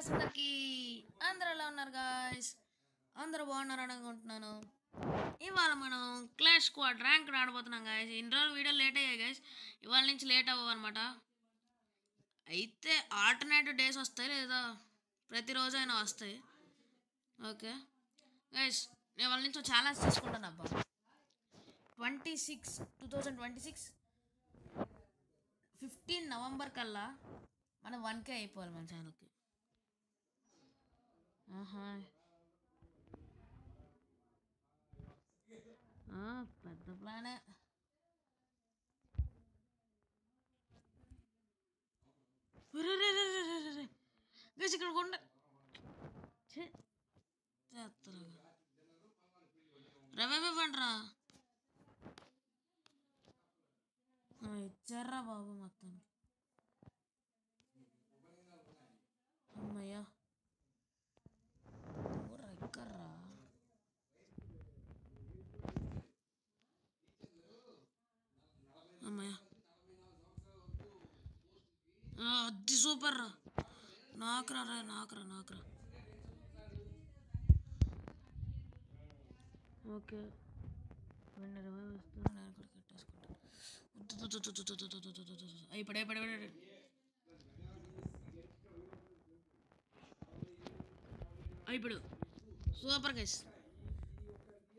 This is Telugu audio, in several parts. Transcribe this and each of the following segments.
గైస్ అందరికి అందరూ ఎలా ఉన్నారు గాయస్? అందరూ బాగున్నారని అనుకుంటున్నాను. ఇవాళ మనం క్లాష్ స్క్వాడ్ ర్యాంక్ ఆడబోతున్నాం గాయస్. ఇన్ని రోజులు వీడియోలు లేట్ అయ్యాయి గాయస్, ఇవాళ నుంచి లేట్ అవ్వవు అనమాట. అయితే ఆల్టర్నేటివ్ డేస్ వస్తాయి లేదా ప్రతిరోజు అయినా వస్తాయి. ఓకే గైస్, నేను వాళ్ళ నుంచి ఛాలెంజ్ తీసుకుంటాను అబ్బా. 2026 15 నవంబర్ కల్లా మనం 1K అయిపోవాలి మన ఛానల్కి. పెద్ద ప్లానే. గైస్ ఇక్కడ కొండ రవే పండ్రా ఇచ్చారా బాబు మొత్తానికి. అమ్మయ్యా ఎక్కర్రా. అమ్మయ్యా అది సూపర్ రా. నాకురా నాకురా. ఓకే వెండి రవే వేస్తాను, నేను కూడా కట్టేసుకుంటాను. అయిపడే ఇప్పుడు సూపర్ గైస్,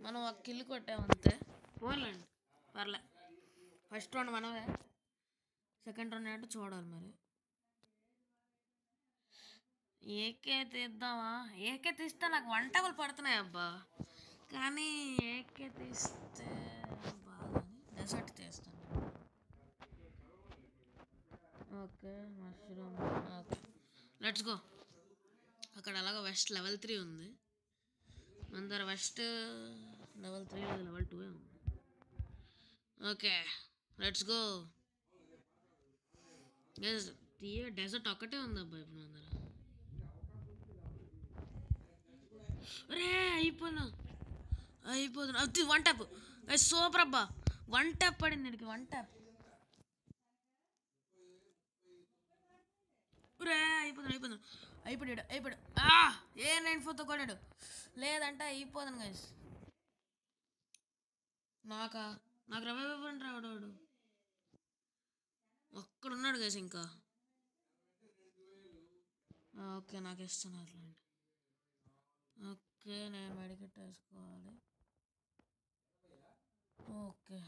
మనం ఒక కిల్లు కొట్టాము అంతే. పోన్లేండి పర్లే. ఫస్ట్ రౌండ్ మనమే, సెకండ్ రౌండ్ అంటే చూడాలి మరి. ఏకే తీద్దామా? ఏకే తీస్తే నాకు వంటలు పడుతున్నాయి అబ్బా, కానీ ఏకే తీస్తే బాగా డెజర్ట్ తీస్తాను. Okay mushroom. Okay let's go. అక్కడ అలాగ వెస్ట్ లెవెల్ 3 ఉంది, మన దగ్గర వెస్ట్ లెవెల్ 3 లేదు, లెవెల్ 2 ఉంది. Okay let's go. డెజర్ట్ ఒక్కటే ఉంది అబ్బా ఇప్పుడు మన దగ్గర. రే అయిపోతున్నా అది 1 ట్యాప్. సూపర్ అబ్బా, 1 ట్యాప్ పడింది వీడికి, 1 ట్యాప్. రే అయిపోయాడు. ఏ 94తో కొట్టాడు, లేదంటే అయిపోతాను గైస్. నాకు రవే రావడాడు ఒక్కడున్నాడు గైస్ ఇంకా. ఓకే నాకు ఇస్తాను అట్లాంటి. ఓకే నేను మెడికెట్ వేసుకోవాలి. ఓకే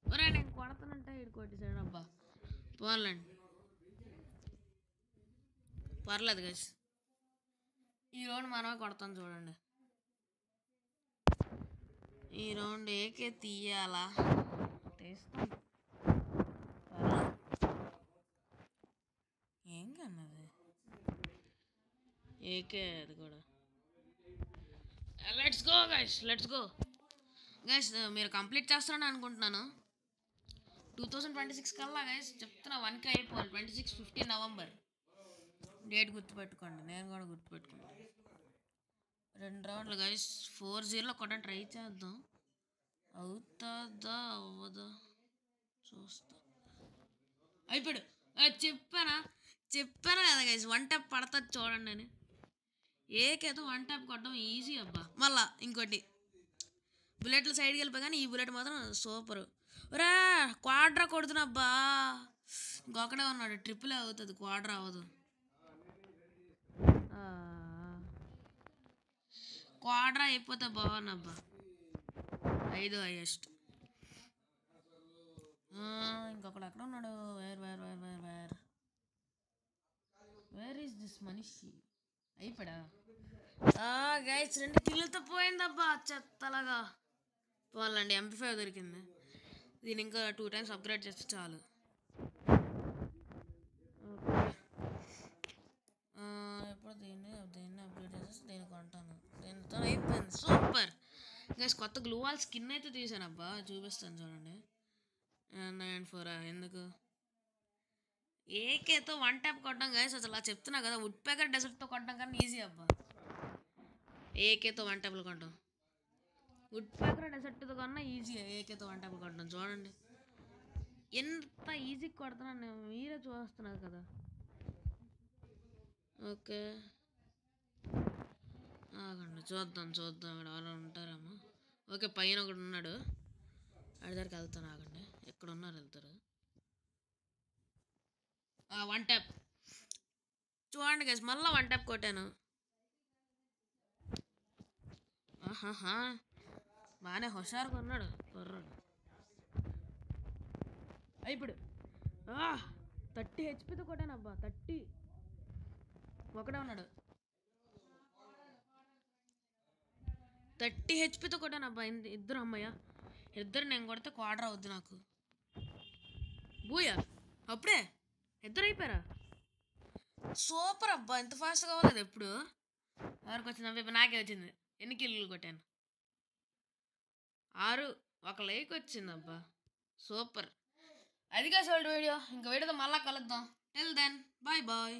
ఒరే నేను కొడతానంటే ఇటు కొట్టేసాడు అబ్బా. పోన్లేండి పర్లేదు గైస్, ఈ రౌండ్ మనమే కొడతాం చూడండి. ఈ రౌండ్ ఏకే తీయాలా? తీస్తాం ఏం కన్నది ఏకే అది కూడా. Let's go guys. మీరు కంప్లీట్ చేస్తారని అనుకుంటున్నాను. 2026 కల్లా గైస్ చెప్తున్నా 1K అయిపోవాలి. 15 నవంబర్ డేట్ గుర్తుపెట్టుకోండి, నేను కూడా గుర్తుపెట్టుకుంటాను. 2 రౌండ్లు గైస్, 4-0 కూడా ట్రై చేద్దాం. అవుతుందా అవ్వదా చూస్తా. అయిపోయాడు. చెప్పాను కదా గైస్, 1 ట్యాప్ పడుతుంది చూడండి అని. ఏకైతే 1 ట్యాప్ కొట్టడం ఈజీ అబ్బా. మళ్ళా ఇంకోటి బుల్లెట్లు సైడ్కి వెళ్ళిపోయి, కానీ ఈ బుల్లెట్ మాత్రం సూపర్. రా క్వాడ్రా కొడుతున్నా అబ్బా, ఇంకొకడే ఉన్నాడు. ట్రిపుల్ అవుతుంది, క్వాడ్రా అవ్వదు. క్వాడ్రా అయిపోతే బాగున్నబ్బా, 5 హైయెస్ట్. ఇంకొకడు ఎక్కడ ఉన్నాడు? వేర్ ఈస్ దిస్ మనిషి? అయిపోయా గైస్, 2 కిల్లుతో పోయిందబ్బా చెత్తలాగా. పోవాలండి, MP5 దొరికింది. దీని ఇంకా 2 టైమ్స్ అప్గ్రేడ్ చేస్తే చాలు. ఎప్పుడు దీన్ని అప్గ్రేడ్ చేసేసి దీన్ని కొంటాను. దీనితో అయిపోయింది. సూపర్ గైస్, కొత్త గ్లూ వాల్ స్కిన్ అయితే తీసాను అబ్బా, చూపిస్తాను చూడండి. 94 ఎందుకు? ఏకేతో 1 ట్యాప్ కొట్టడం గైస్, అసలు అలా చెప్తున్నా కదా. వుడ్ పేకర్ డెజర్ట్తో కొట్టడం కానీ ఈజీ అబ్బా. ఏకేతో 1 ట్యాప్లు కొట్టడం, వుడ్ పేకర్ డెజర్ట్తో కన్నా ఈజీ ఏకేతో 1 ట్యాప్లు కొట్టడం. చూడండి ఎంత ఈజీ కొడుతున్నాను, మీరే చూస్తున్నారు కదా. ఓకే, ఆగండి చూద్దాం ఇక్కడ ఎవరైనా ఉంటారేమో. ఓకే, పైన ఒకడు ఉన్నాడు, ఆడి దగ్గరికి వెళ్తాను. ఆగండి, ఎక్కడ ఉన్నారు వెళ్తారు. 1 ట్యాప్ చూడండి గైస్, మళ్ళీ 1 ట్యాప్ కొట్టాను. ఆహాహా, బాగానే హుషారుగా ఉన్నాడు కుర్రాడు. ఇప్పుడు 30 హెచ్పితో కొట్టాను అబ్బా. 30 ఒకడే ఉన్నాడు. 30 హెచ్పితో కొట్టాను అబ్బా. ఇద్దరు అమ్మయ్య, ఇద్దరు నేను కొడితే క్వార్టర్ అవుద్ది నాకు. బూయా, అప్పుడే ఇద్దరు అయిపోయారా? సూపర్ అబ్బా, ఎంత ఫాస్ట్గా అవ్వలేదు ఎప్పుడు. ఎవరికి వచ్చింది? నాకే వచ్చింది. ఎన్ని కిల్లులు కొట్టాను? 6. ఒక లైక్ వచ్చింది అబ్బా, సూపర్. అదిగా సోల్డ్ వీడియో. ఇంక వీడియోతో మళ్ళా కలుద్దాం. Till then bye bye.